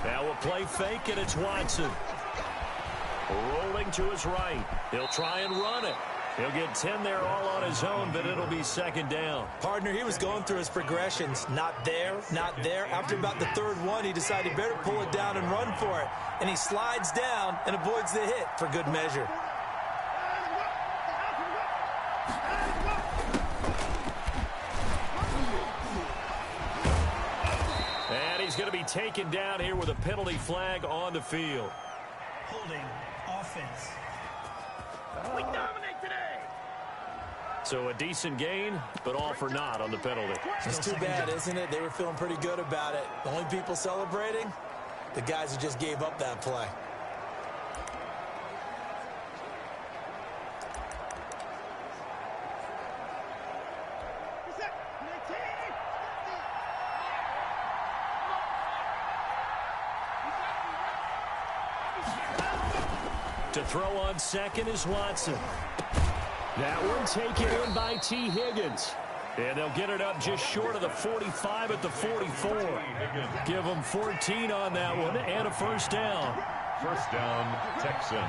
Now a play fake, and it's Watson. Rolling to his right. He'll try and run it. He'll get 10 there all on his own, but it'll be second down. Partner, he was going through his progressions. Not there, not there. After about the third one, he decided he better pull it down and run for it. And he slides down and avoids the hit for good measure. And he's going to be taken down here with a penalty flag on the field. Holding offense. We dominate today. So a decent gain, but all for naught on the penalty. It's too bad, isn't it? They were feeling pretty good about it. The only people celebrating, the guys who just gave up that play. To throw on second is Watson. That one taken in by T. Higgins. And they'll get it up just short of the 45 at the 44. Give them 14 on that one and a first down. First down, Texans.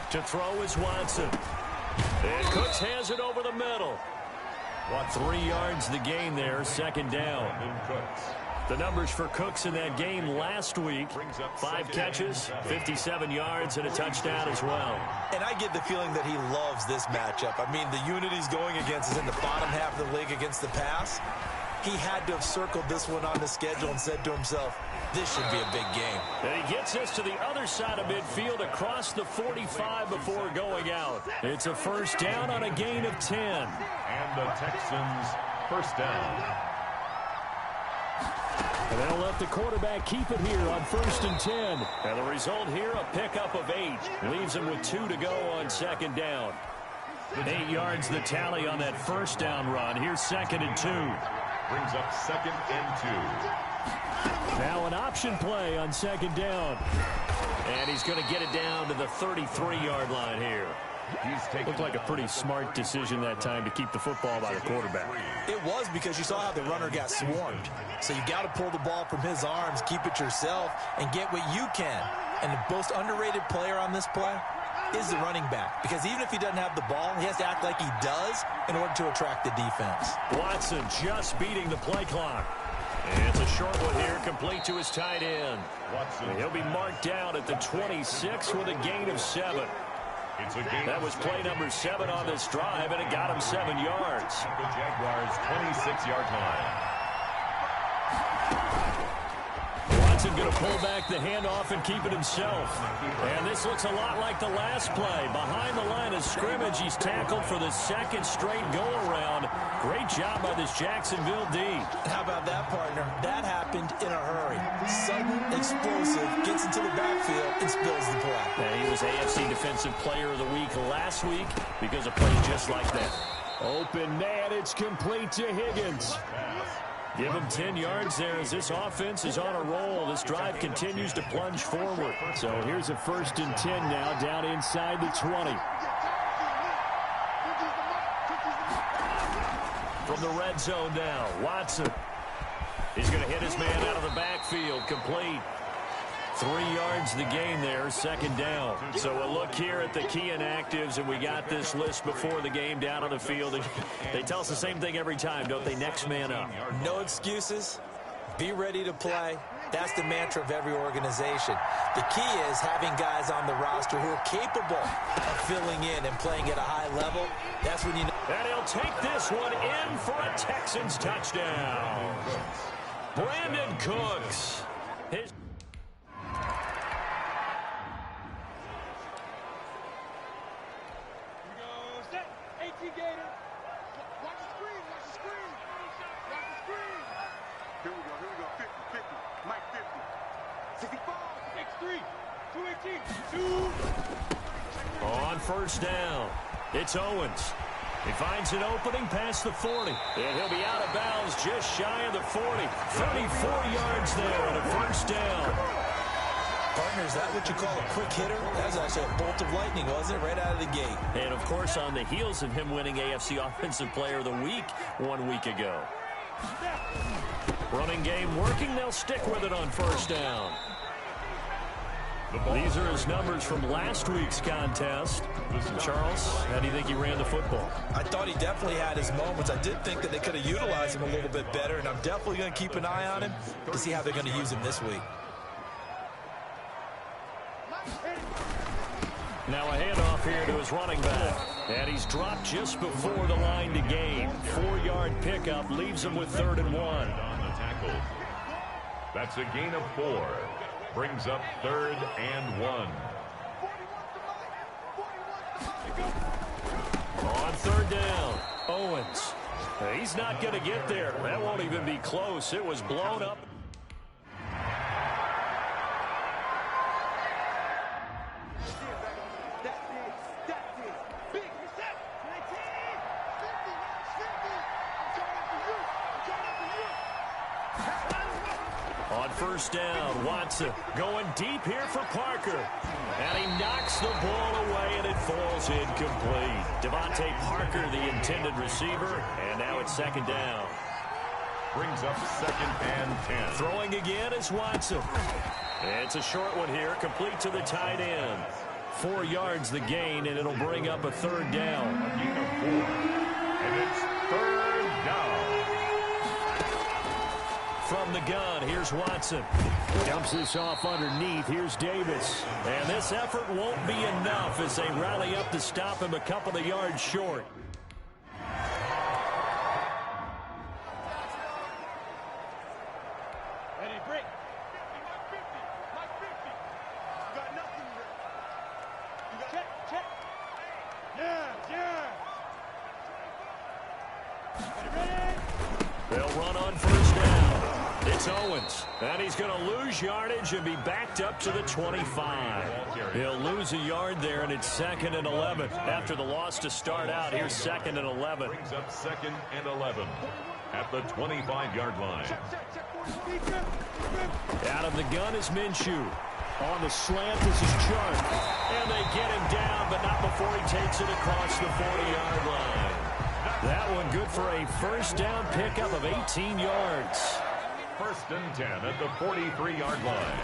To throw is Watson. And Cooks has it over the middle. 3 yards the gain there, second down. The numbers for Cooks in that game last week, 5 catches, 57 yards, and a touchdown as well. And I get the feeling that he loves this matchup. I mean, the unit he's going against is in the bottom half of the league against the pass. He had to have circled this one on the schedule and said to himself, this should be a big game. And he gets us to the other side of midfield across the 45 before going out. It's a first down on a gain of 10. And the Texans first down. And they'll let the quarterback keep it here on 1st and 10. And the result here, a pickup of 8. Leaves him with 2 to go on second down. 8 yards the tally on that first down run. Here's 2nd and 2. Brings up 2nd and 2. Now an option play on second down. And he's going to get it down to the 33-yard line here. Looked like a pretty smart decision that time to keep the football by the quarterback. It was, because you saw how the runner got swarmed. So you got to pull the ball from his arms, keep it yourself, and get what you can. And the most underrated player on this play is the running back. Because even if he doesn't have the ball, he has to act like he does in order to attract the defense. Watson just beating the play clock. And it's a short one here, complete to his tight end. And he'll be marked down at the 26 with a gain of 7. That was play number 7 on this drive, and it got him 7 yards. The Jaguars' 26-yard line. Watson going to pull back the handoff and keep it himself. And this looks a lot like the last play. Behind the line of scrimmage, he's tackled for the second straight go-around. Great job by this Jacksonville D. How about that, partner? That happened in a hurry. Sudden, explosive, gets into the backfield and spills the play. And he was AFC Defensive Player of the Week last week because of plays just like that. Open man, it's complete to Higgins. Give him 10 yards there as this offense is on a roll. This drive continues to plunge forward. So here's a 1st and 10 now down inside the 20. From the red zone now, Watson. He's going to hit his man out of the backfield, complete. 3 yards the gain there, 2nd down. So a look here at the key inactives, and we got this list before the game down on the field. And they tell us the same thing every time, don't they? Next man up. No excuses. Be ready to play. That's the mantra of every organization. The key is having guys on the roster who are capable of filling in and playing at a high level. That's when you know. And he'll take this one in for a Texans touchdown. Brandon Cooks. His Here we go, 50, 50, Mike 50, 65, X3, 218, 2. On 1st down, it's Owens. He finds an opening past the 40. And he'll be out of bounds just shy of the 40. 34 yards there and a 1st down. Partner, is that what you call a quick hitter? That was actually a bolt of lightning, wasn't it? Right out of the gate. And, of course, on the heels of him winning AFC Offensive Player of the Week 1 week ago. Running game working. They'll stick with it on 1st down. These are his numbers from last week's contest. Charles, how do you think he ran the football? I thought he definitely had his moments. I did think that they could have utilized him a little bit better, and I'm definitely going to keep an eye on him to see how they're going to use him this week. Now a handoff here to his running back. And he's dropped just before the line to gain. 4-yard pickup leaves him with 3rd and 1. On the tackle. That's a gain of 4. Brings up 3rd and 1. On 3rd down, Owens. He's not going to get there. That won't even be close. It was blown up. On 1st down, Watson going deep here for Parker. And he knocks the ball away, and it falls incomplete. Devontae Parker, the intended receiver, and now it's 2nd down. Brings up 2nd and 10. Throwing again is Watson. It's a short one here, complete to the tight end. 4 yards the gain, and it'll bring up a 3rd down. A gain of 4. And it's 3rd down. From the gun, here's Watson. Dumps this off underneath. Here's Davis. And this effort won't be enough as they rally up to stop him a couple of yards short. Ready, break. Mike 50, Mike 50. You got nothing there. You got check. Yeah. Ready? They'll run on 1st down. It's Owens, and he's going to lose yardage and be backed up to the 25. He'll lose a yard there, and it's 2nd and 11. After the loss to start out, here's 2nd and 11. Brings up 2nd and 11 at the 25-yard line. Out of the gun is Minshew. On the slant, this is Chark. And they get him down, but not before he takes it across the 40-yard line. That one good for a 1st down pickup of 18 yards. 1st and 10 at the 43-yard line.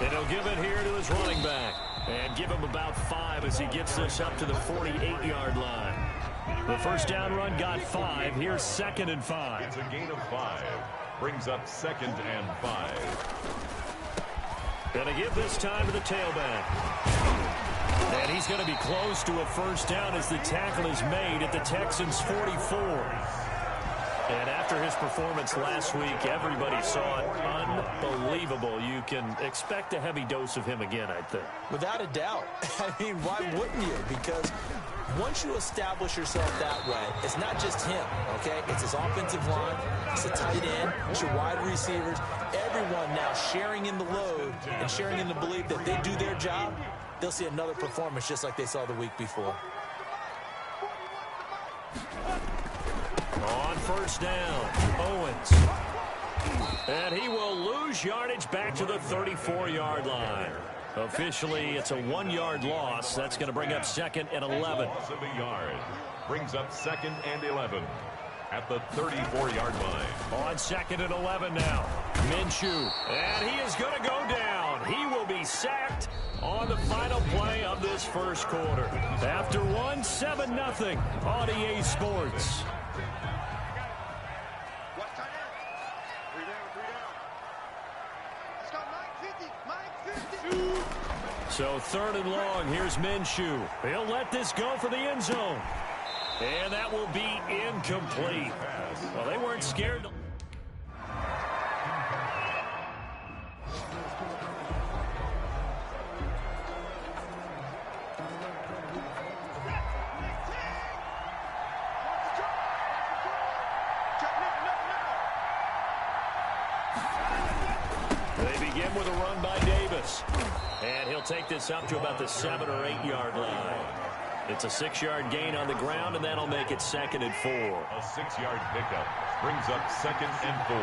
And he'll give it here to his running back. And give him about 5 as he gets this up to the 48-yard line. The 1st down run got 5. Here's 2nd and 5. It's a gain of 5. Brings up 2nd and 5. Gonna give this time to the tailback. And he's going to be close to a 1st down as the tackle is made at the Texans' 44. And after his performance last week, everybody saw it. Unbelievable. You can expect a heavy dose of him again, I think. Without a doubt. I mean, why wouldn't you? Because once you establish yourself that way, it's not just him, okay? It's his offensive line, it's the tight end, it's your wide receivers. Everyone now sharing in the load and sharing in the belief that they do their job, they'll see another performance just like they saw the week before. On first down, Owens. And he will lose yardage back to the 34-yard line. Officially, it's a 1-yard loss. That's going to bring up 2nd and 11. Loss of a yard. Brings up 2nd and 11 at the 34-yard line. On 2nd and 11 now. Minshew. And he is going to go down. He will be sacked on the final play of this first quarter. After 7-0 on EA Sports. So 3rd and long, here's Minshew. He'll let this go for the end zone. And that will be incomplete. Well, they weren't scared. They begin with a run by Davis. And he'll take this up to about the 7- or 8-yard line. It's a 6-yard gain on the ground, and that'll make it 2nd and 4. A 6-yard pickup brings up 2nd and 4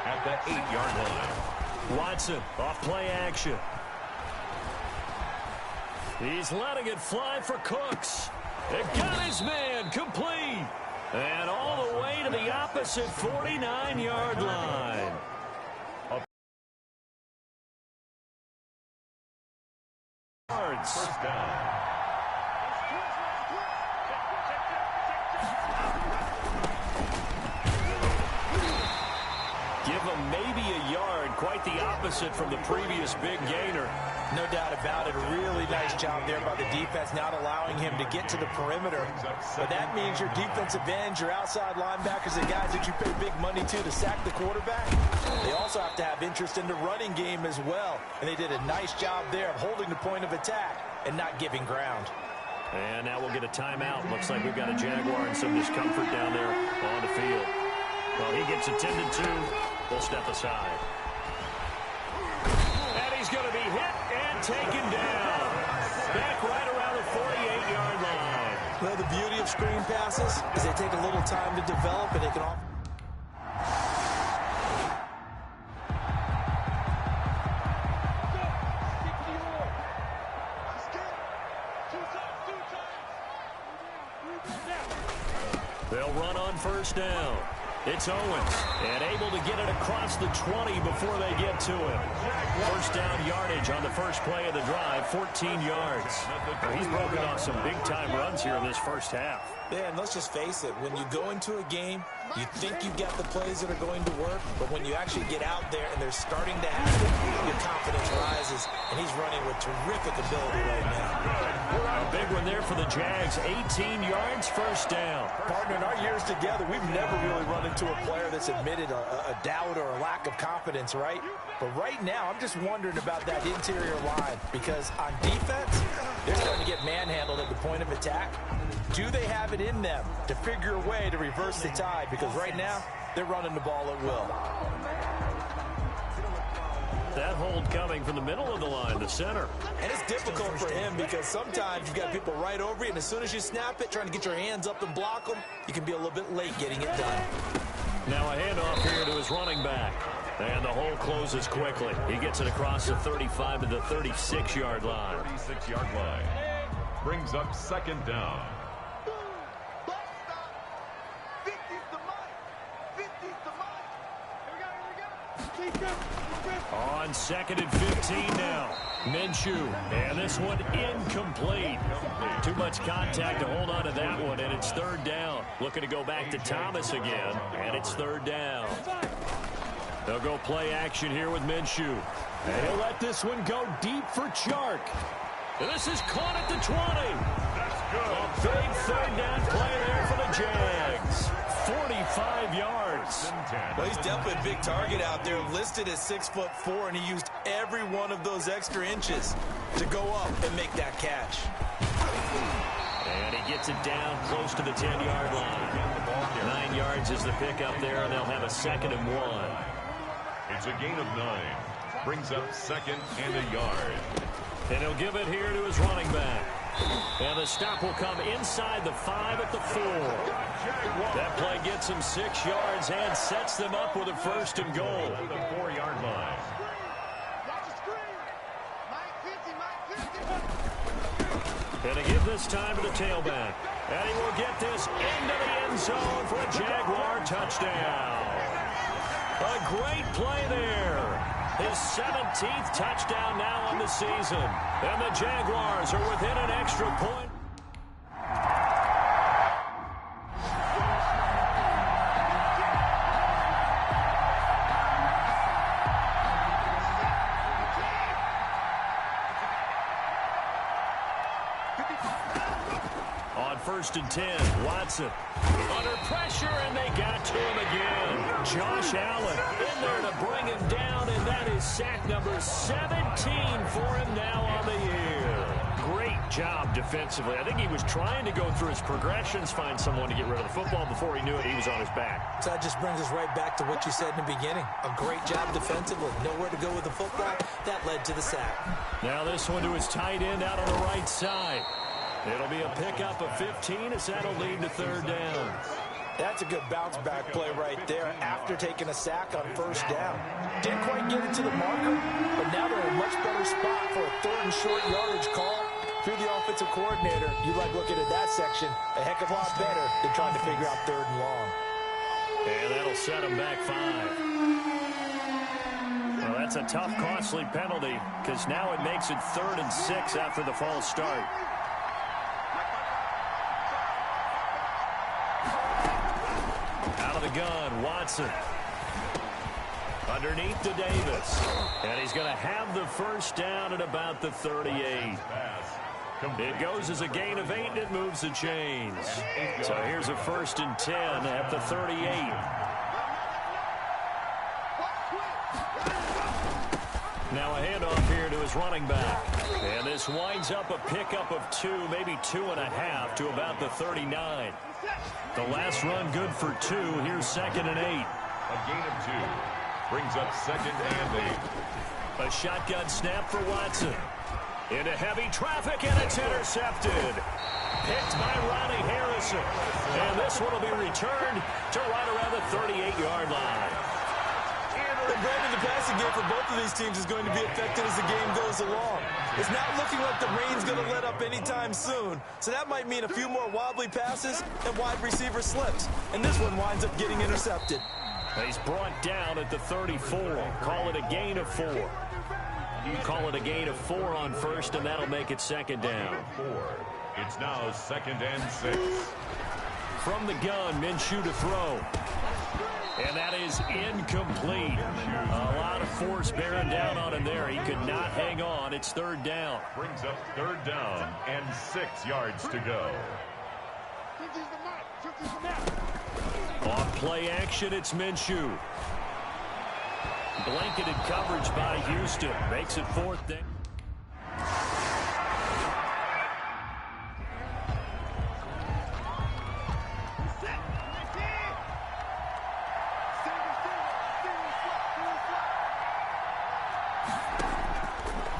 at the 8-yard line. Watson off play action. He's letting it fly for Cooks. It got his man complete. And all the way to the opposite 49-yard line. First down. Give him maybe a yard, quite the opposite from the previous big gainer. No doubt about it. A really nice job there by the defense, not allowing him to get to the perimeter. But that means your defensive ends, your outside linebackers, the guys that you pay big money to sack the quarterback, they also have to have interest in the running game as well. And they did a nice job there of holding the point of attack and not giving ground. And now we'll get a timeout. Looks like we've got a Jaguar and some discomfort down there on the field. Well, he gets attended to. We'll step aside. And he's going to be hit and taken down. Back right around the 48-yard line. Well, the beauty of screen passes is they take a little time to develop, and they can offer. They'll run on first down. It's Owens, and able to get it across the 20 before they get to it. First down yardage on the first play of the drive, 14 yards. He's broken off some big-time runs here in this first half. Yeah, and let's just face it. When you go into a game, you think you've got the plays that are going to work, but when you actually get out there and they're starting to happen, your confidence rises, and he's running with terrific ability right now. A big one there for the Jags, 18 yards, first down. Partner, in our years together, we've never really run into a player that's admitted a doubt or a lack of confidence, right? But right now, I'm just wondering about that interior line, because on defense, they're starting to get manhandled at the point of attack. Do they have it in them to figure a way to reverse the tide? Because right now, they're running the ball at will. That hold coming from the middle of the line, the center. And it's difficult for him because sometimes you've got people right over you, and as soon as you snap it, trying to get your hands up and block them, you can be a little bit late getting it done. Now a handoff here to his running back. And the hole closes quickly. He gets it across the 35 to the 36-yard line. 36-yard line. Brings up second down. On 2nd and 15 now. Minshew. And this one incomplete. Too much contact to hold on to that one, and it's third down. Looking to go back to Thomas again, and it's third down. They'll go play action here with Minshew. And he'll let this one go deep for Chark. And this is caught at the 20. That's good. A big third down play there for the Jags. 45 yards. Well, he's definitely a big target out there, listed as 6'4", and he used every one of those extra inches to go up and make that catch. And he gets it down close to the 10-yard line. 9 yards is the pickup there, and they'll have a 2nd and 1. It's a gain of 9. Brings up 2nd and a yard. And he'll give it here to his running back. And the stop will come inside the 5 at the 4. That play gets him 6 yards and sets them up with a 1st and goal. At the 4-yard line. And to give this time to the tailback. And he will get this into the end zone for a Jaguar touchdown. A great play there. His 17th touchdown now on the season. And the Jaguars are within an extra point. On 1st and 10, Watson under pressure, and they got to him again. Josh Allen in there to bring him down, and that is sack number 17 for him now on the year. Great job defensively. I think he was trying to go through his progressions, find someone to get rid of the football. Before he knew it, he was on his back. So that just brings us right back to what you said in the beginning. A great job defensively. Nowhere to go with the football. That led to the sack. Now this one to his tight end out on the right side. It'll be a pickup of 15 as that'll lead to 3rd down. That's a good bounce-back play right there after taking a sack on 1st down. Didn't quite get it to the marker, but now they're in a much better spot for a 3rd and short yardage call. Through the offensive coordinator, you like looking at that section a heck of a lot better than trying to figure out 3rd and long. And that'll set him back 5. Well, that's a tough, costly penalty because now it makes it 3rd and 6 after the false start. Out of the gun, Watson. Underneath to Davis. And he's going to have the 1st down at about the 38. It goes as a gain of 8, and it moves the chains. So here's a 1st and 10 at the 38. Now a handoff here to his running back. And this winds up a pickup of 2, maybe 2.5 to about the 39. The last run good for 2. Here's 2nd and 8. A gain of 2. Brings up 2nd and 8. A shotgun snap for Watson. Into heavy traffic, and it's intercepted. Picked by Ronnie Harrison. And this one will be returned to right around the 38-yard line. And Brandon, the passing game for both of these teams is going to be affected as the game goes along. It's not looking like the rain's going to let up anytime soon. So that might mean a few more wobbly passes and wide receiver slips. And this one winds up getting intercepted. He's brought down at the 34. Call it a gain of 4. You call it a gain of 4 on 1st, and that'll make it 2nd down. 4. It's now 2nd and 6. From the gun, Minshew to throw. And that is incomplete. A lot of force bearing down on him there. He could not hang on. It's 3rd down. Brings up 3rd down and 6 yards to go. On play action, it's Minshew. Blanketed coverage by Houston. Makes it 4th down.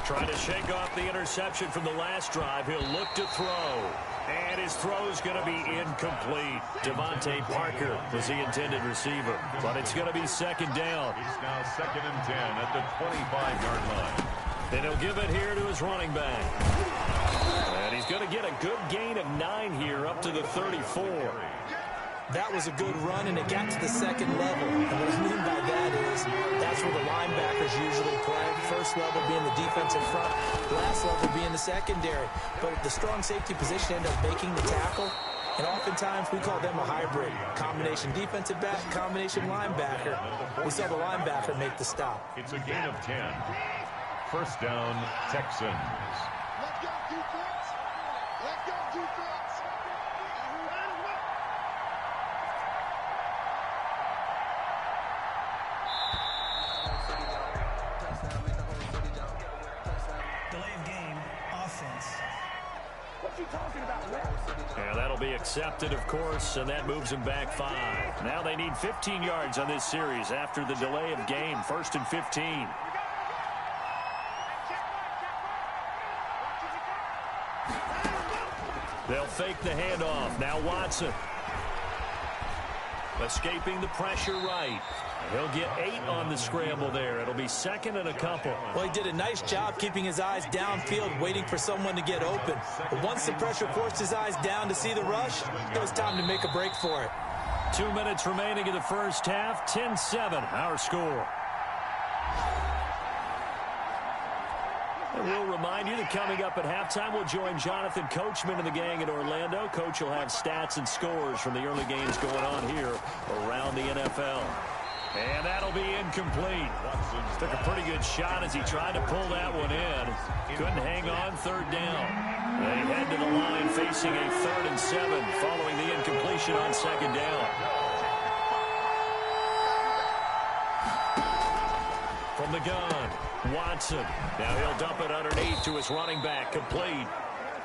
Trying to shake off the interception from the last drive. He'll look to throw. And his throw's going to be incomplete. Devontae Parker was the intended receiver. But it's going to be 2nd down. He's now 2nd and 10 at the 25-yard line. And he'll give it here to his running back. And he's going to get a good gain of 9 here up to the 34. That was a good run, and it got to the 2nd level. And what I mean by that is that's where the linebackers usually play. 1st level being the defensive front, last level being the secondary. But the strong safety position ended up making the tackle. And oftentimes we call them a hybrid. Combination defensive back, combination linebacker. We saw the linebacker make the stop. It's a gain of 10. 1st down, Texans. Let's go, defense. Let's go, defense. And that'll be accepted, of course, and that moves them back 5. Now they need 15 yards on this series after the delay of game. 1st and 15. They'll fake the handoff. Now Watson. Escaping the pressure right. He'll get 8 on the scramble there. It'll be 2nd and a couple. Well, he did a nice job keeping his eyes downfield, waiting for someone to get open. But once the pressure forced his eyes down to see the rush, it was time to make a break for it. 2 minutes remaining in the first half. 10-7, our score. And we'll remind you that coming up at halftime, we'll join Jonathan Coachman and the gang in Orlando. Coach will have stats and scores from the early games going on here around the NFL. And that'll be incomplete. Took a pretty good shot as he tried to pull that one in. Couldn't hang on, 3rd down. They head to the line facing a 3rd and 7 following the incompletion on 2nd down. From the gun, Watson. Now he'll dump it underneath to his running back, complete.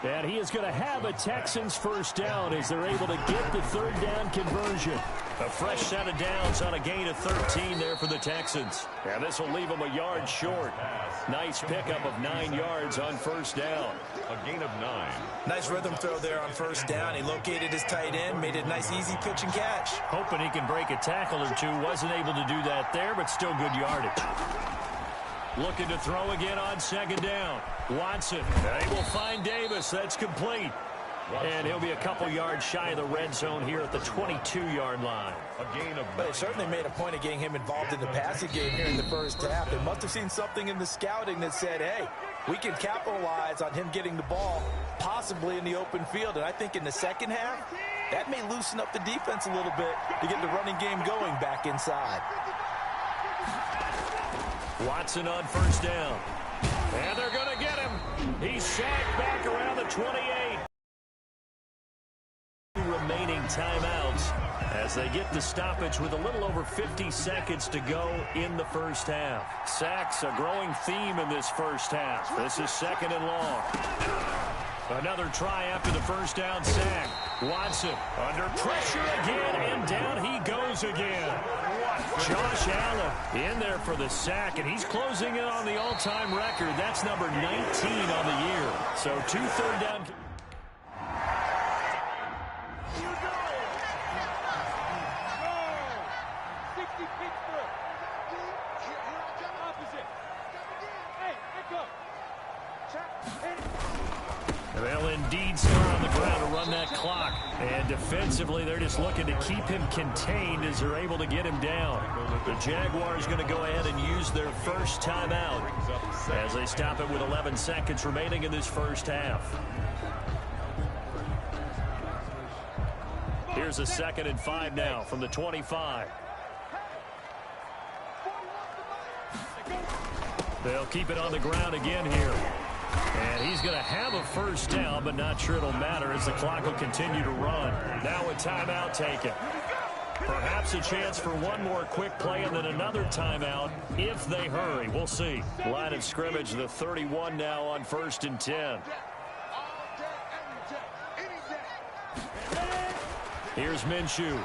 And he is going to have a Texans 1st down as they're able to get the 3rd down conversion. A fresh set of downs on a gain of 13 there for the Texans. And this will leave them a yard short. Nice pickup of 9 yards on 1st down. A gain of 9. Nice rhythm throw there on 1st down. He located his tight end, made it a nice easy pitch and catch. Hoping he can break a tackle or two. Wasn't able to do that there, but still good yardage. Looking to throw again on 2nd down. Watson. They will find Davis. That's complete. And he'll be a couple yards shy of the red zone here at the 22-yard line. A gain of 9. But they certainly made a point of getting him involved in the passing game here in the first half. They must have seen something in the scouting that said, hey, we can capitalize on him getting the ball possibly in the open field. And I think in the second half, that may loosen up the defense a little bit to get the running game going back inside. Watson on 1st down. And they're going to get him. He's sacked back around the 28. Remaining timeouts as they get the stoppage with a little over 50 seconds to go in the first half. Sacks a growing theme in this first half. This is 2nd and long. Another try after the 1st down sack. Watson under pressure again, and down he goes again. Josh Allen in there for the sack, and he's closing in on the all-time record. That's number 19 on the year. So 2 3rd down. They'll indeed start on the ground to run that clock. And defensively, they're just looking to keep him contained as they're able to get him down. The Jaguars going to go ahead and use their first timeout as they stop it with 11 seconds remaining in this first half. Here's a 2nd and 5 now from the 25. They'll keep it on the ground again here. And he's going to have a 1st down, but not sure it'll matter as the clock will continue to run. Now a timeout taken. Perhaps a chance for one more quick play and then another timeout if they hurry. We'll see. Line of scrimmage, the 31 now on 1st and 10. Here's Minshew.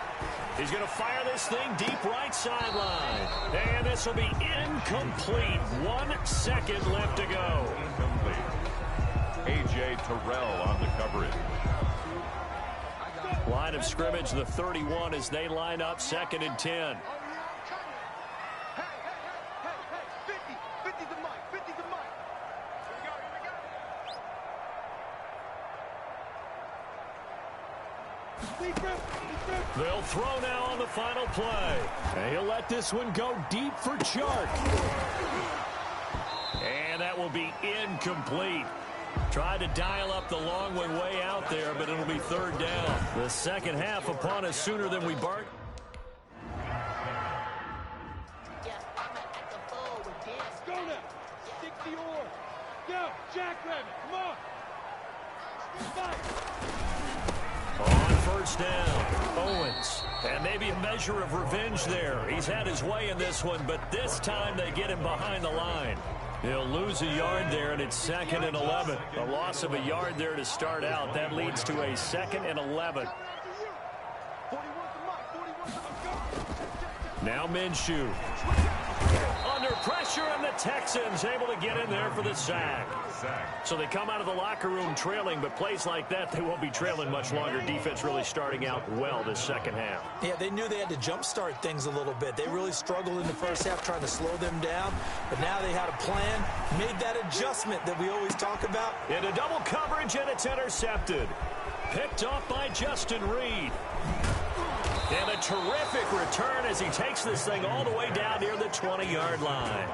He's going to fire this thing deep right sideline. And this will be incomplete. 1 second left to go. Incomplete. A.J. Terrell on the coverage. Line of scrimmage, the 31 as they line up 2nd and 10. They'll throw now on the final play. And he'll let this one go deep for Chark. And that will be incomplete. Tried to dial up the long one way out there, but it'll be 3rd down. The second half upon us sooner than we bargained. Go now. Stick the oar. Go, Jackrabbit. Come on. On 1st down, Owens. And maybe a measure of revenge there. He's had his way in this one, but this time they get him behind the line. He'll lose a yard there, and it's 2nd and 11. A loss of a yard there to start out. That leads to a 2nd and 11. Now Minshew. Under pressure, and the Texans able to get in there for the sack. So they come out of the locker room trailing, but plays like that, they won't be trailing much longer. Defense really starting out well this second half. Yeah, they knew they had to jumpstart things a little bit. They really struggled in the first half trying to slow them down, but now they had a plan, made that adjustment that we always talk about. Into double coverage, and it's intercepted. Picked off by Justin Reed. And a terrific return as he takes this thing all the way down near the 20-yard line.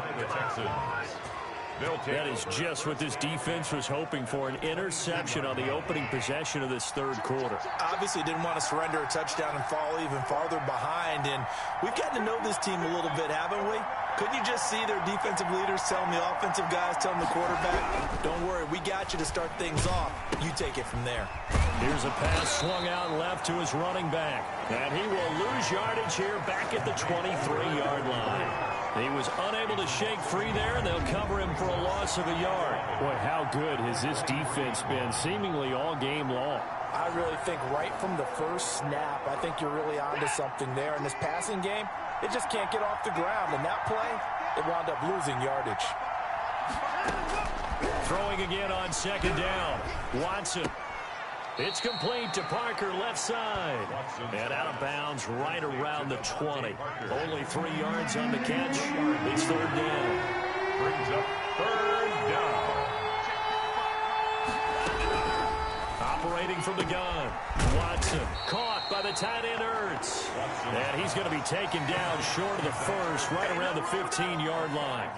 That is just what this defense was hoping for, an interception on the opening possession of this third quarter. Obviously didn't want to surrender a touchdown and fall even farther behind, and we've gotten to know this team a little bit, haven't we? Couldn't you just see their defensive leaders telling the offensive guys, telling the quarterback, don't worry, we got you to start things off. You take it from there. Here's a pass swung out left to his running back. And he will lose yardage here back at the 23-yard line. He was unable to shake free there, and they'll cover him for a loss of a yard. Boy, how good has this defense been seemingly all game long? I really think right from the first snap, I think you're really onto something there. In this passing game, it just can't get off the ground. And that play, it wound up losing yardage. Throwing again on second down. Watson. It's complete to Parker, left side. And out of bounds right around the 20. Only 3 yards on the catch. It's third down. Brings up third down. Operating from the gun. Watson caught by the tight end Ertz. And he's going to be taken down short of the first, right around the 15-yard line.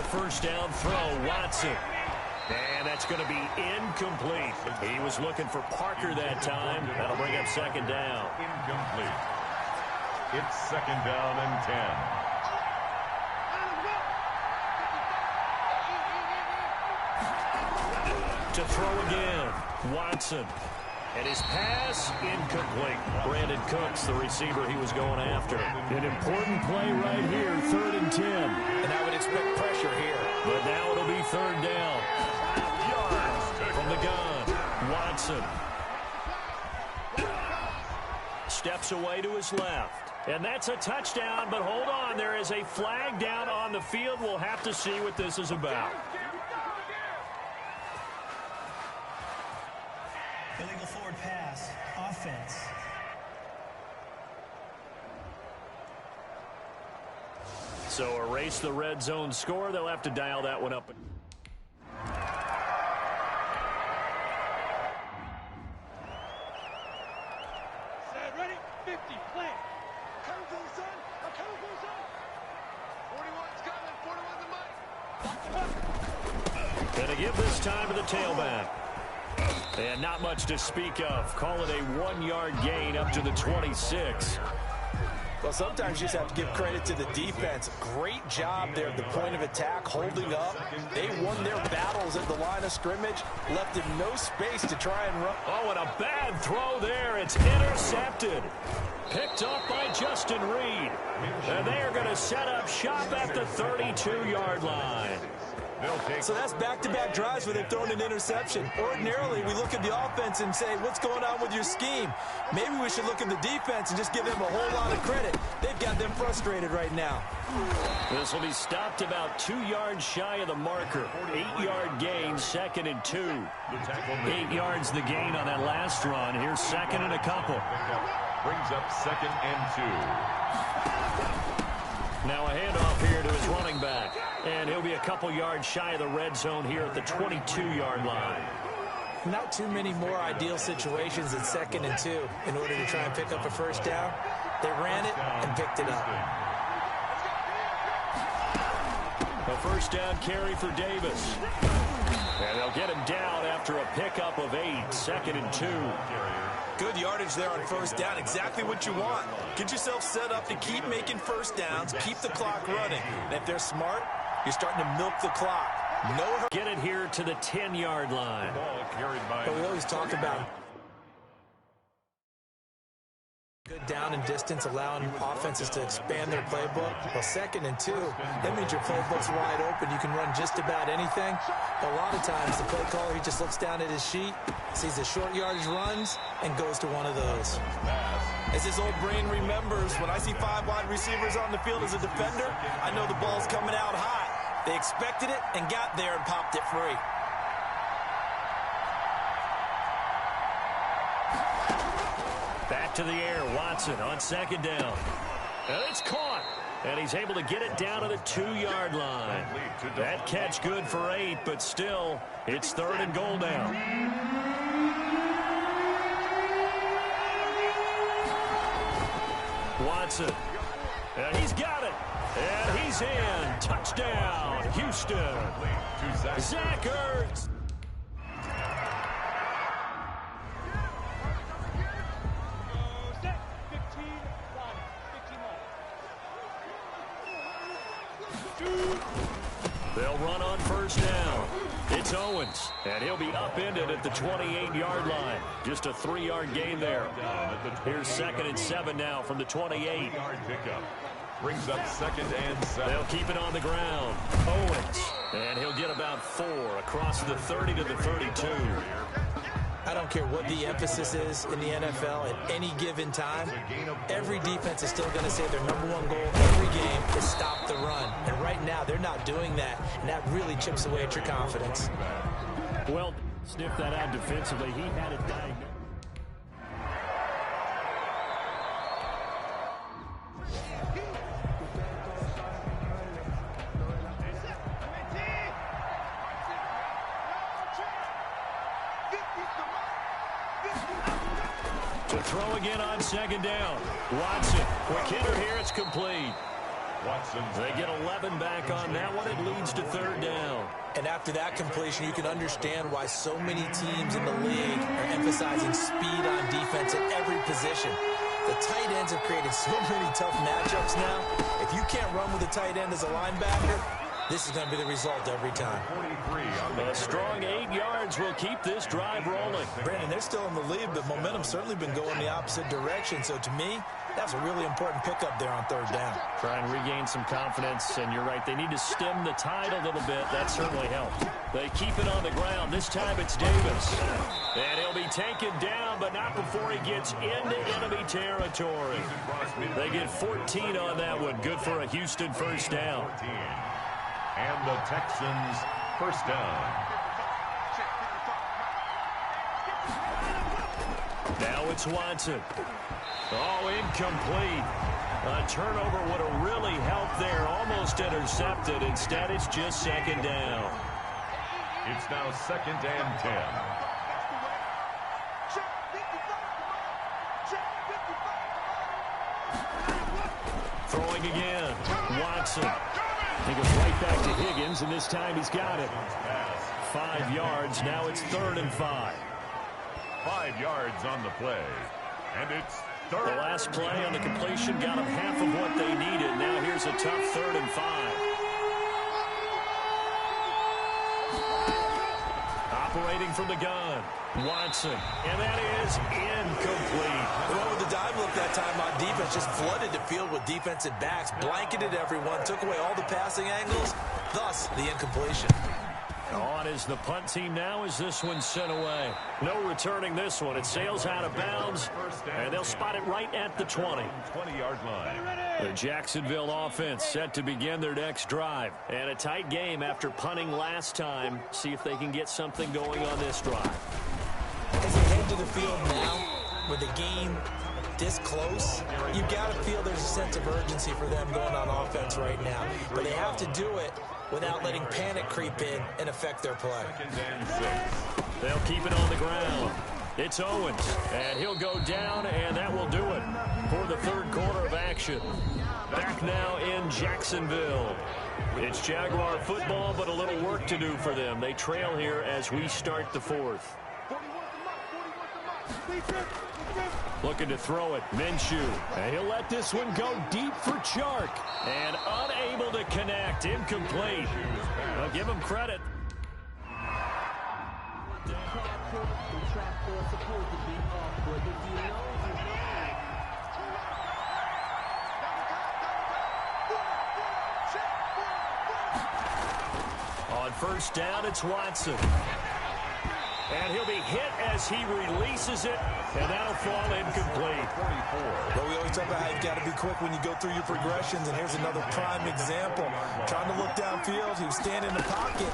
First down throw, Watson. And that's going to be incomplete. He was looking for Parker that time. That'll bring up second down. Incomplete. It's second down and 10. To throw again, Watson. And his pass, incomplete. Brandon Cooks, the receiver he was going after. An important play right here, 3rd and 10. And I would expect pressure here. But now it'll be third down. From the gun, Watson. Steps away to his left. And that's a touchdown, but hold on. There is a flag down on the field. We'll have to see what this is about. Illegal forward pass. Offense. So erase the red zone score. They'll have to dial that one up. Set, ready, 50, plan. Come to the sun, come to the sun. 41's coming, 41's the mic. Gonna give this time to the tailback. And not much to speak of. Call it a 1-yard gain up to the 26. Well, sometimes you just have to give credit to the defense. Great job there at the point of attack, holding up. They won their battles at the line of scrimmage, left him no space to try and run. Oh, and a bad throw there. It's intercepted. Picked off by Justin Reed. And they are going to set up shop at the 32-yard line. So that's back-to-back drives where they've thrown an interception. Ordinarily, we look at the offense and say, what's going on with your scheme? Maybe we should look at the defense and just give them a whole lot of credit. They've got them frustrated right now. This will be stopped about 2 yards shy of the marker. 8-yard gain, 2nd and 2. 8 yards the gain on that last run. Here's 2nd and a couple. Brings up 2nd and 2. Now a handoff here to his running back. And he'll be a couple yards shy of the red zone here at the 22-yard line. Not too many more ideal situations at 2nd and 2 in order to try and pick up a first down. They ran it and picked it up. A first down carry for Davis. And they'll get him down after a pickup of 8, 2nd and 2. Good yardage there on first down. Exactly what you want. Get yourself set up to keep making first downs, keep the clock running. And if they're smart, you're starting to milk the clock. No. Get it here to the 10-yard line. But we always talk about good down and distance, allowing offenses to expand their playbook. Well, 2nd and 2, that means your playbook's wide open. You can run just about anything. But a lot of times, the play caller, he just looks down at his sheet, sees the short yardage runs, and goes to one of those. As his old brain remembers, when I see 5 wide receivers on the field as a defender, I know the ball's coming out hot. They expected it and got there and popped it free. Back to the air, Watson on 2nd down. And it's caught. And he's able to get it down to the 2-yard line. That catch good for 8, but still, it's 3rd and goal now. Watson. And he's got it. And he's in. Touchdown, Houston. Zach Ertz. They'll run on first down. It's Owens, and he'll be upended at the 28-yard line. Just a 3-yard gain there. Here's 2nd and 7 now from the 28. Brings up 2nd and 7. They'll keep it on the ground. Owens, and he'll get about 4 across the 30 to the 32. I don't care what the emphasis is in the NFL at any given time. Every defense is still going to say their #1 goal every game is stop the run. And right now, they're not doing that, and that really chips away at your confidence. Well, sniff that out defensively. He had it diagnosed. To throw again on 2nd down. Watson, quick hitter here, it's complete. They get 11 back on that one. It leads to 3rd down. And after that completion, you can understand why so many teams in the league are emphasizing speed on defense at every position. The tight ends have created so many tough matchups now. If you can't run with a tight end as a linebacker, this is going to be the result every time. A strong 8 yards will keep this drive rolling. Brandon, they're still in the lead, but momentum's certainly been going the opposite direction. So to me, that's a really important pickup there on 3rd down. Try and regain some confidence, and you're right. They need to stem the tide a little bit. That certainly helped. They keep it on the ground. This time it's Davis. And he'll be taken down, but not before he gets into enemy territory. They get 14 on that one. Good for a Houston first down. And the Texans first down. Now it's Watson. Oh, incomplete. A turnover would have really helped there. Almost intercepted. Instead, it's just 2nd down. It's now 2nd and 10. Throwing again. Watson. He goes right back to Higgins, and this time he's got it. 5 yards. Now it's 3rd and 5. 5 yards on the play. And it's 3rd. The last play on the completion got them half of what they needed. Now here's a tough 3rd and 5. Operating from the gun. Watson. And that is incomplete. They went with the dive look that time on defense. Just flooded the field with defensive backs. Blanketed everyone. Took away all the passing angles. Thus, the incompletion. On is the punt team now as this one's sent away. No returning this one. It sails out of bounds, and they'll spot it right at the 20. 20-yard line. The Jacksonville offense set to begin their next drive. And a tight game after punting last time. See if they can get something going on this drive. As they head to the field now, with the game this close, you've got to feel there's a sense of urgency for them going on offense right now. But they have to do it without letting panic creep in and affect their play. They'll keep it on the ground. It's Owens, and he'll go down, and that will do it for the 3rd quarter of action. Back now in Jacksonville. It's Jaguar football, but a little work to do for them. They trail here as we start the fourth. Looking to throw it, Minshew. And he'll let this one go deep for Chark. And unable to connect, incomplete. I'll give him credit. On first down, it's Watson. And he'll be hit as he releases it, and that'll fall incomplete. Well, we always talk about how you've got to be quick when you go through your progressions, and here's another prime example. Trying to look downfield, he was standing in the pocket,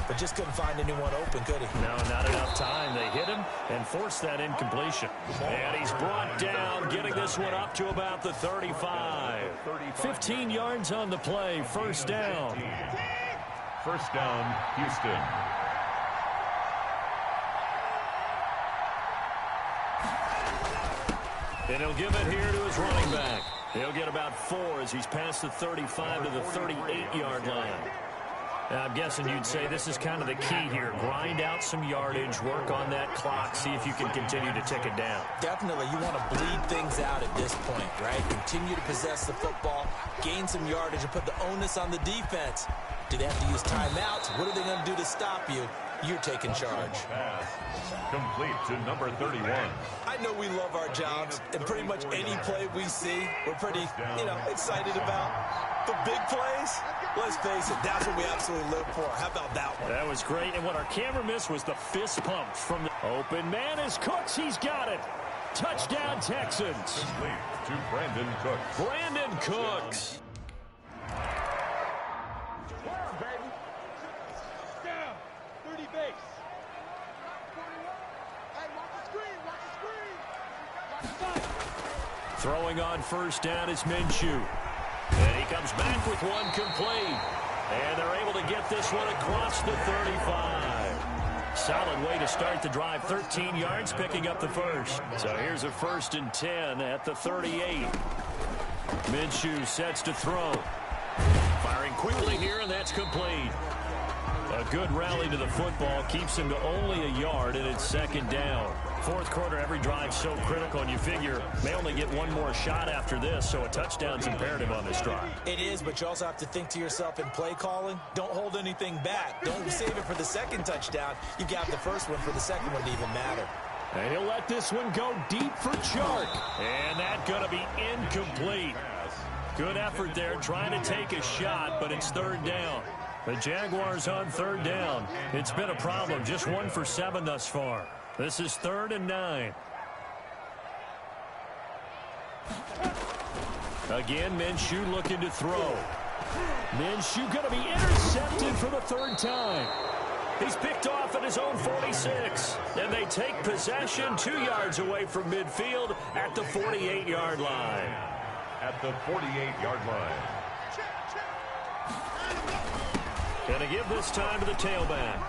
but just couldn't find anyone open, could he? No, not enough time. They hit him and forced that incompletion. And he's brought down, getting this one up to about the 35. 15 yards on the play, first down. First down, Houston. And he'll give it here to his running back. He'll get about 4 as he's past the 35 to the 38-yard line. Now, I'm guessing you'd say this is kind of the key here. Grind out some yardage, work on that clock, see if you can continue to tick it down. Definitely, you want to bleed things out at this point, right? Continue to possess the football, gain some yardage, and put the onus on the defense. Do they have to use timeouts? What are they going to do to stop you? You're taking charge. Pass complete to number 31. I know we love our jobs, and pretty much any play we see, we're pretty, excited about. The big plays, let's face it, that's what we absolutely live for. How about that one? That was great, and what our camera missed was the fist pump from the open man is Cooks. He's got it. Touchdown, Texans. Complete to Brandon Cooks. Brandon Cooks. Throwing on first down is Minshew. And he comes back with one complete. And they're able to get this one across the 35. Solid way to start the drive. 13 yards, picking up the first. So here's a 1st and 10 at the 38. Minshew sets to throw. Firing quickly here, and that's complete. A good rally to the football keeps him to only a yard, and it's 2nd down. Fourth quarter, every drive so critical, and you figure may only get one more shot after this, so a touchdown's imperative on this drive. It is, but you also have to think to yourself in play calling, don't hold anything back. Don't save it for the second touchdown. You got the first one for the second one to even matter. And he'll let this one go deep for Chark. And that's going to be incomplete. Good effort there, trying to take a shot, but it's 3rd down. The Jaguars on 3rd down. It's been a problem, just 1 for 7 thus far. This is 3rd and 9. Again, Minshew looking to throw. Minshew going to be intercepted for the 3rd time. He's picked off at his own 46. And they take possession 2 yards away from midfield at the 48-yard line. At the 48-yard line. Going to give this time to the tailback.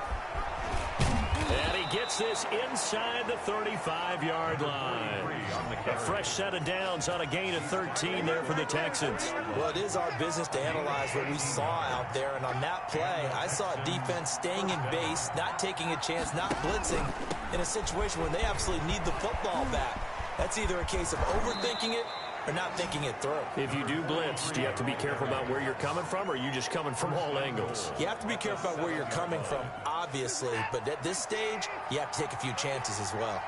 And he gets this inside the 35-yard line. A fresh set of downs on a gain of 13 there for the Texans. Well, it is our business to analyze what we saw out there. And on that play, I saw a defense staying in base, not taking a chance, not blitzing in a situation where they absolutely need the football back. That's either a case of overthinking it or not thinking it through. If you do blitz, do you have to be careful about where you're coming from, or are you just coming from all angles? You have to be careful about where you're coming from, obviously, but at this stage, you have to take a few chances as well.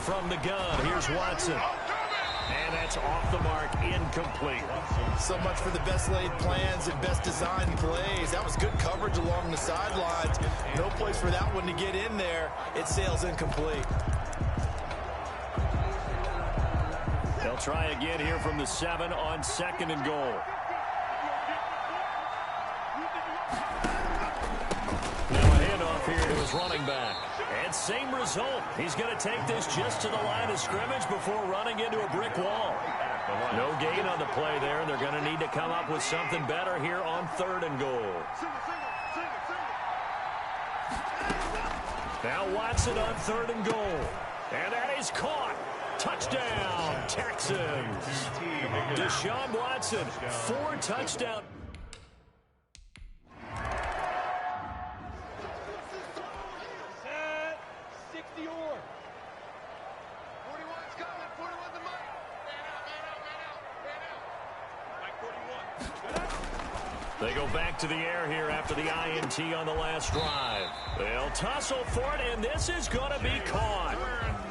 From the gun, here's Watson. And that's off the mark, incomplete. So much for the best laid plans and best designed plays. That was good coverage along the sidelines. No place for that one to get in there. It sails incomplete. They'll try again here from the 7 on 2nd and goal. Now a handoff here to his running back. And same result. He's going to take this just to the line of scrimmage before running into a brick wall. No gain on the play there. They're going to need to come up with something better here on 3rd and goal. Now Watson on 3rd and goal. And that is caught. Touchdown, Texans. Deshaun Watson, 4 touchdowns. Set. 60 or. 41's coming. 41's the mic. Man out. Mike 41. They go back to the air here after the INT on the last drive. They'll tussle for it, and this is going to be caught.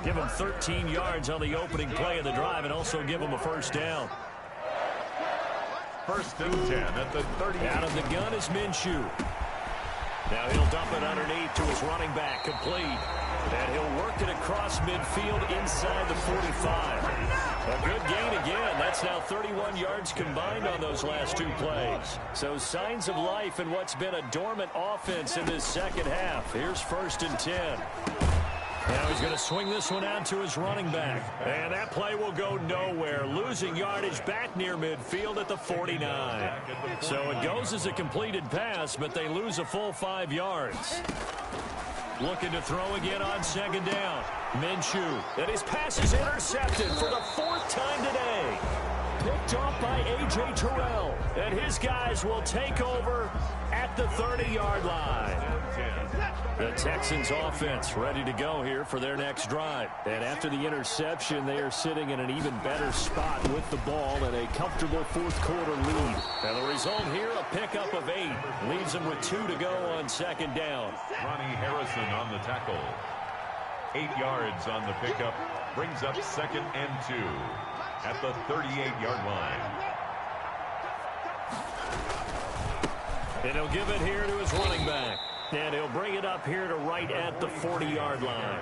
Give them 13 yards on the opening play of the drive and also give them a first down. 1st and 10 at the 30. Out of the gun is Minshew. Now he'll dump it underneath to his running back, complete. And he'll work it across midfield inside the 45. A good gain again. That's now 31 yards combined on those last 2 plays. So signs of life in what's been a dormant offense in this second half. Here's 1st and 10. Now he's going to swing this one out to his running back. And that play will go nowhere. Losing yardage back near midfield at the 49. So it goes as a completed pass, but they lose a full 5 yards. Looking to throw again on 2nd down. Minshew. And his pass is intercepted for the 4th time today. Picked off by A.J. Terrell. And his guys will take over at the 30-yard line. The Texans offense ready to go here for their next drive. And after the interception, they are sitting in an even better spot with the ball and a comfortable 4th quarter lead. And the result here, a pickup of 8. Leaves them with 2 to go on 2nd down. Ronnie Harrison on the tackle. 8 yards on the pickup. Brings up 2nd and 2 at the 38-yard line. And he'll give it here to his running back. And he'll bring it up here to right at the 40-yard line.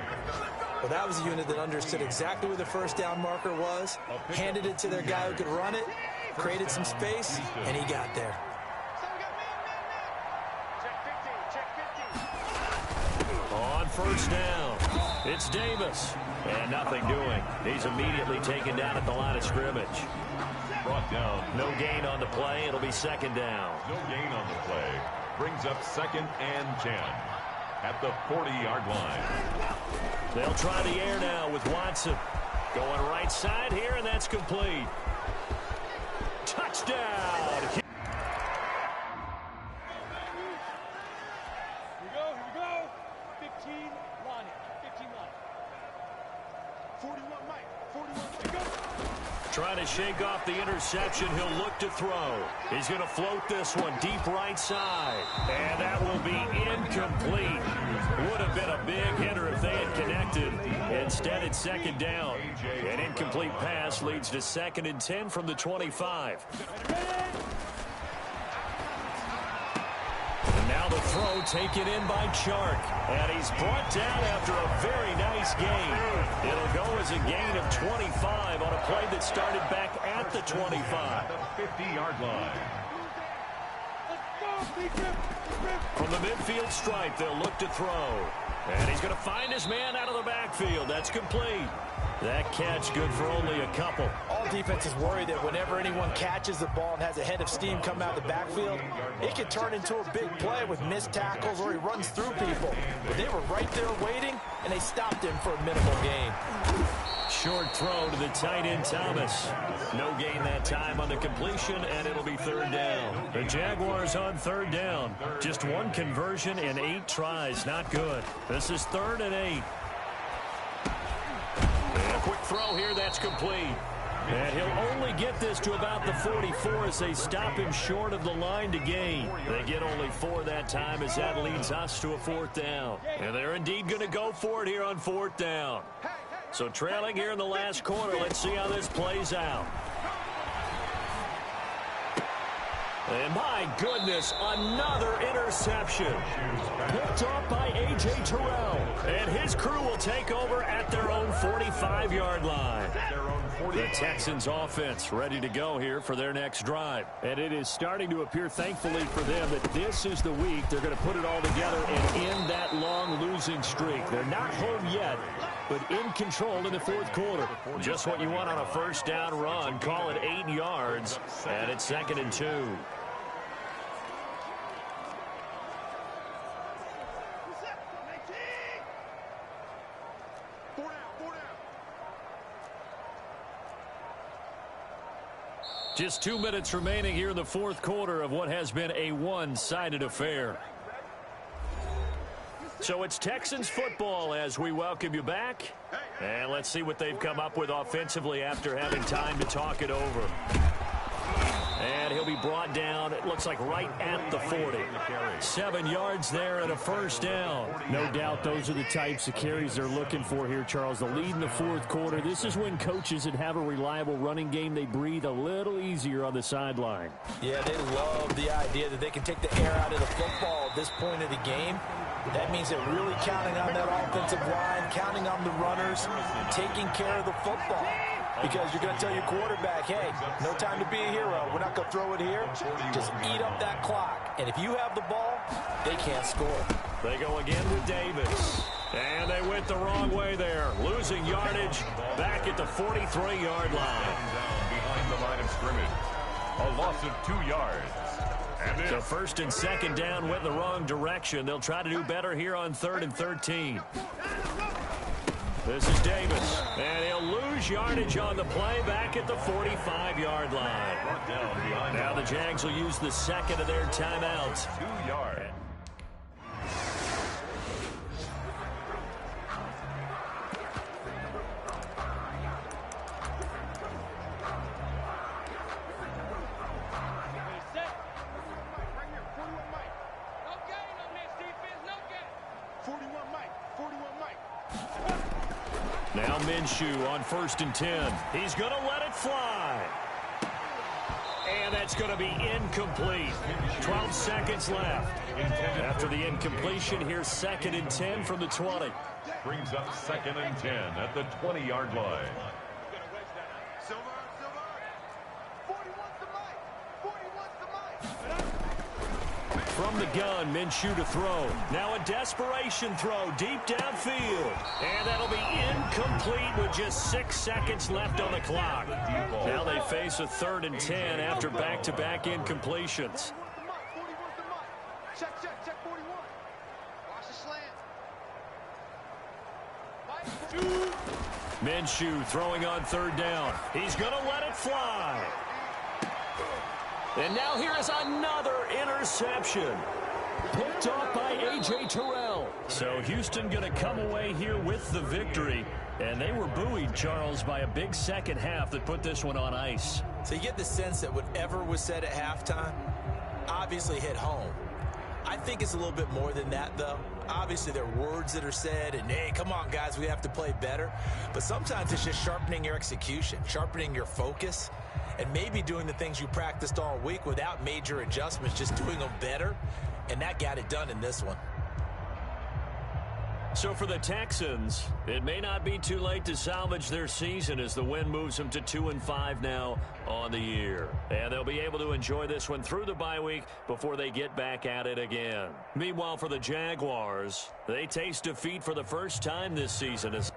Well, that was a unit that understood exactly where the first down marker was, handed it to their guy who could run it, created some space, and he got there. On 1st down, it's Davis. And nothing doing. He's immediately taken down at the line of scrimmage. Brought down. No gain on the play. It'll be 2nd down. No gain on the play. Brings up 2nd and 10 at the 40-yard line. They'll try the air now with Watson. Going right side here, and that's complete. Touchdown. Here we go. 15 Lonnie. 15 Lonnie. 41 Mike. 41 to go. Trying to shake off the interception. He'll look to throw. He's going to float this one deep right side. And that will be incomplete. Would have been a big hitter if they had connected. Instead, it's 2nd down. An incomplete pass leads to 2nd and 10 from the 25. And now the throw taken in by Chark. And he's brought down after a very nice gain. It'll go as a gain of 25 on a play that started back at the 25. The 50-yard line. From the midfield stripe, they'll look to throw. And he's going to find his man out of the backfield. That's complete. That catch good for only a couple. All defenses worry that whenever anyone catches the ball and has a head of steam come out of the backfield, it can turn into a big play with missed tackles or he runs through people. But they were right there waiting, and they stopped him for a minimal gain. Short throw to the tight end, Thomas. No gain that time on the completion, and it'll be 3rd down. The Jaguars on 3rd down. Just 1 conversion and 8 tries. Not good. This is 3rd and 8. And a quick throw here. That's complete. And he'll only get this to about the 44 as they stop him short of the line to gain. They get only 4 that time as that leads us to a 4th down. And they're indeed going to go for it here on 4th down. So trailing here in the last quarter. Let's see how this plays out. And my goodness, another interception. Picked off by A.J. Terrell. And his crew will take over at their own 45-yard line. The Texans offense ready to go here for their next drive. And it is starting to appear, thankfully for them, that this is the week they're going to put it all together and end that long losing streak. They're not home yet, but in control in the 4th quarter. Just what you want on a 1st down run. Call it 8 yards, and it's 2nd and 2. Just 2 minutes remaining here in the fourth quarter of what has been a one-sided affair. So it's Texans football as we welcome you back. And let's see what they've come up with offensively after having time to talk it over. And he'll be brought down, it looks like right at the 40. 7 yards there and a first down. No doubt those are the types of carries they're looking for here, Charles. The lead in the fourth quarter. This is when coaches that have a reliable running game, they breathe a little easier on the sideline. Yeah, they love the idea that they can take the air out of the football at this point of the game. That means they're really counting on that offensive line, counting on the runners, taking care of the football. Because you're going to tell your quarterback, hey, no time to be a hero. We're not going to throw it here. Just eat up that clock. And if you have the ball, they can't score. They go again with Davis. And they went the wrong way there. Losing yardage back at the 43-yard line. Behind the line of scrimmage. A loss of 2 yards. So first and second down went the wrong direction. They'll try to do better here on 3rd and 13. This is Davis, and he'll lose yardage on the play back at the 45-yard line. Now the Jags will use the second of their timeouts. 2 yards. Now Minshew on 1st and 10. He's going to let it fly. And that's going to be incomplete. 12 seconds left. After the incompletion, here's 2nd and 10 from the 20. Brings up 2nd and 10 at the 20-yard line. From the gun, Minshew to throw. Now a desperation throw deep downfield. And that'll be incomplete with just 6 seconds left on the clock. Now they face a 3rd and 10 after back-to-back incompletions. Check 41. Watch the slant. Minshew throwing on 3rd down. He's going to let it fly. And now here is another interception. Picked off by A.J. Terrell. So Houston going to come away here with the victory. And they were buoyed, Charles, by a big second half that put this one on ice. So you get the sense that whatever was said at halftime obviously hit home. I think it's a little bit more than that, though. Obviously, there are words that are said, and, hey, come on, guys, we have to play better. But sometimes it's just sharpening your execution, sharpening your focus, and maybe doing the things you practiced all week without major adjustments, just doing them better. And that got it done in this one. So for the Texans, it may not be too late to salvage their season as the win moves them to 2-5 now on the year. And they'll be able to enjoy this one through the bye week before they get back at it again. Meanwhile, for the Jaguars, they taste defeat for the first time this season as